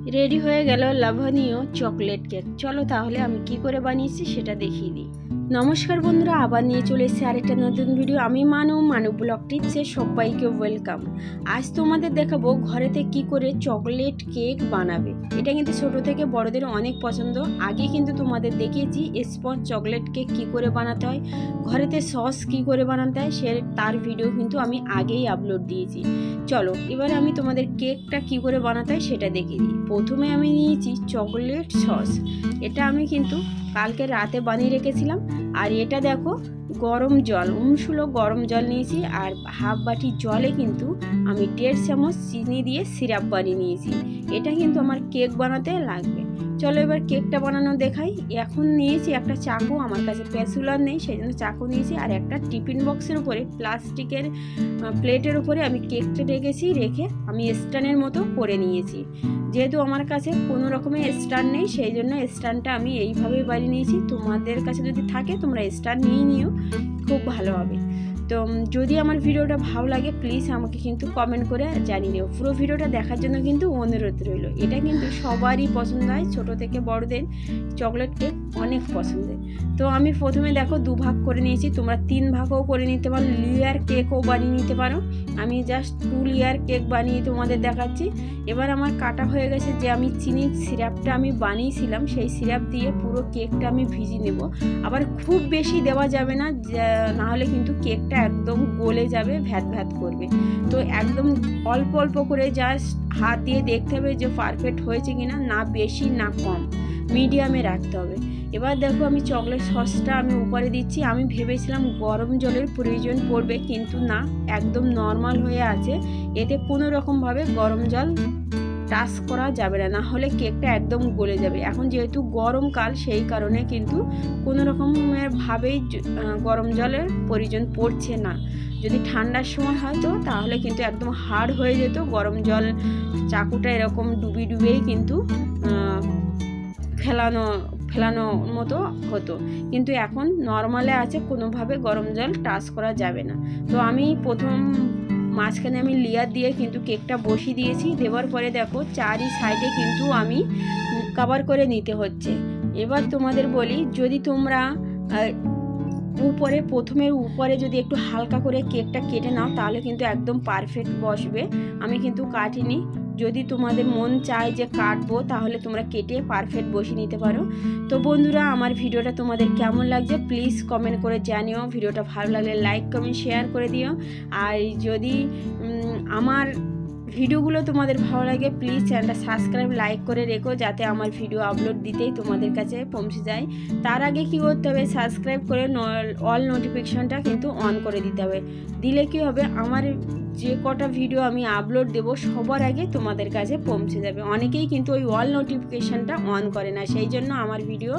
Ready হয়ে গেল লাভনীয় chocolate cake. চলো তাহলে আমি কি করে বানিয়েছি সেটা দেখিয়ে দিই। নমস্কার বন্ধুরা, আবার নিয়ে চলে এসেছি আরেকটা নতুন ভিডিও। আমি মানু ব্লগ টিপসে সবাইকে ওয়েলকাম। আজ তোমাদের দেখাবো ঘরেতে কি করে চকলেট কেক বানাবে। এটা কিন্তু ছোট থেকে বড়দের অনেক পছন্দ। আগে কিন্তু তোমাদের দেখিয়েছি স্পঞ্জ চকলেট কেক কি করে বানাতে হয়, ঘরেতে সস কি করে বানাতে হয়, তার ভিডিও কিন্তু আমি আগেই আপলোড দিয়েছি। চলো এবার আমি তোমাদের কেকটা কি করে বানাতে হয় সেটা দেখিয়ে দিই। প্রথমে আমি নিয়েছি চকলেট সস। এটা আমি কিন্তু কালকে রাতে বানিয়ে রেখেছিলাম। আর এটা দেখো গরম জল, উমসুলো গরম জল নিয়েছি। আর হাফ বাটি জলে কিন্তু আমি 1.5 চামচ চিনি দিয়ে সিরাপ বানিয়ে নিয়েছি। এটা কিন্তু আমার কেক বানাতে লাগবে। চলো এবার কেকটা বানানো দেখাই। এখন নিয়েছি একটা চাকু, আমার কাছে প্যাসুলার নেই সেই জন্য চাকু নিয়েছি। আর একটা টিফিন বক্সের উপরে প্লাস্টিকের প্লেটের উপরে আমি কেকটা রেখে আমি স্ট্যান্ডের মতো করে নিয়েছি। যেহেতু আমার কাছে কোনো রকমের স্ট্যান্ড নেই সেই জন্য স্ট্যান্ডটা আমি এইভাবে বানিয়ে নিয়েছি। তোমাদের কাছে যদি থাকে তোমরা স্ট্যান্ড নিও, খুব ভালো হবে। তো যদি আমার ভিডিওটা ভালো লাগে প্লিজ আমাকে কিন্তু কমেন্ট করে জানিয়ে দিও। পুরো ভিডিওটা দেখার জন্য কিন্তু অনুরোধ রইল। এটা কিন্তু সবারই পছন্দ হয়, ছোট থেকে বড়দের চকলেট কেক অনেক পছন্দের। তো আমি প্রথমে দেখো 2 ভাগ করে নিয়েছি, তোমরা 3 ভাগও করে নিতে পারো, লেয়ার কেকও বানিয়ে নিতে পারো। আমি জাস্ট 2 লেয়ার কেক বানিয়ে তোমাদের দেখাচ্ছি। এবার আমার কাটা হয়ে গেছে যে আমি চিনির সিরাপটা আমি বানিয়েছিলাম, সেই সিরাপ দিয়ে পুরো কেকটা আমি ভিজিয়ে নেব। আবার খুব বেশি দেওয়া যাবে না, নাহলে কিন্তু কেকটা একদম গলে যাবে, ভ্যাত ভ্যাত করবে। তো একদম অল্প অল্প করে জাস্ট হাত দিয়ে দেখতে হবে যে পারফেক্ট হয়েছে কিনা, না বেশি না কম, মিডিয়ামে রাখতে হবে। এবার দেখো আমি চকলেট সসটা আমি উপরে দিচ্ছি। আমি ভেবেছিলাম গরম জলের প্রয়োজন পড়বে, কিন্তু না, একদম নর্মাল হয়ে আছে। এতে কোনো রকমভাবে গরম জল টাচ করা যাবে না, না হলে কেকটা একদম গলে যাবে। এখন যেহেতু গরমকাল সেই কারণে কিন্তু কোনো রকমের ভাবেই গরম জলের প্রয়োজন পড়ছে না। যদি ঠান্ডার সময় হয় তো তাহলে কিন্তু একদম হার্ড হয়ে যেত, গরম জল চাকুটা এরকম ডুবিয়েই কিন্তু ফেলানো মতো হতো। কিন্তু এখন নর্মালে আছে, কোনোভাবে গরম জল টাচ করা যাবে না। তো আমি প্রথম মাঝখানে আমি লেয়ার দিয়ে কিন্তু কেকটা বসিয়ে দিয়েছি। দেওয়ার পরে দেখো চারি সাইডে কিন্তু আমি কভার করে নিতে হচ্ছে। এবার তোমাদের বলি, যদি তোমরা প্রথমের উপরে যদি একটু হালকা করে কেকটা কেটে নাও তাহলে কিন্তু একদম পারফেক্ট বসবে। আমি কিন্তু কাটিনি, যদি তোমাদের মন চায় যে কাটবো তাহলে তোমরা কেটে পারফেক্ট বসিয়ে নিতে পারো। তো বন্ধুরা, আমার ভিডিওটা তোমাদের কেমন লাগছে প্লিজ কমেন্ট করে জানিও। ভিডিওটা ভালো লাগলে লাইক কমেন্ট শেয়ার করে দিও। আর যদি আমার ভিডিওগুলো তোমাদের ভালো লাগে প্লিজ চ্যানেলটা সাবস্ক্রাইব লাইক করে রেখো, যাতে আমার ভিডিও আপলোড দিতেই তোমাদের কাছে পৌঁছে যায়। তার আগে কি করতে হবে, সাবস্ক্রাইব করে অল নোটিফিকেশনটা কিন্তু অন করে দিতে হবে। দিলে কি হবে, আমার যে কটা ভিডিও আমি আপলোড দেব সবার আগে তোমাদের কাছে পৌঁছে যাবে। অনেকেই কিন্তু ওই অল নোটিফিকেশনটা অন করে না, সেই জন্য আমার ভিডিও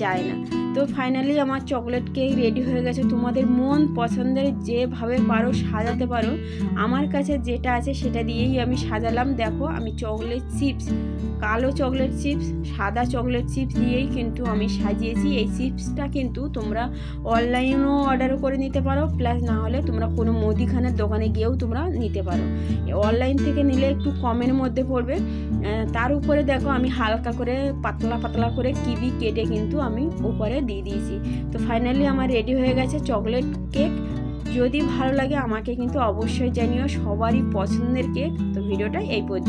যায় না। তো ফাইনালি আমার চকলেট কেক রেডি হয়ে গেছে। তোমাদের মন পছন্দের যেভাবে পারো সাজাতে পারো। আমার কাছে যেটা আছে সেটা দিয়েই আমি সাজালাম। দেখো আমি চকলেট চিপস, কালো চকলেট চিপস, সাদা চকলেট চিপস দিয়েই কিন্তু আমি সাজিয়েছি। এই চিপসটা কিন্তু তোমরা অনলাইনেও অর্ডার করে নিতে পারো, প্লাস না হলে তোমরা কোনো মুদিখানার দোকানে গিয়েও তোমরা নিতে পারো। অনলাইন থেকে নিলে একটু কমের মধ্যে পড়বে। তার উপরে দেখো আমি হালকা করে পাতলা পাতলা করে কিবি কেটে কিন্তু আমি উপরে দিয়ে দিয়েছি। তো ফাইনালি আমার রেডি হয়ে গেছে চকলেট কেক। যদি ভালো লাগে আমাকে কিন্তু অবশ্যই জানিও, সবারই পছন্দের কেক। তো ভিডিওটা এই পর্যন্ত।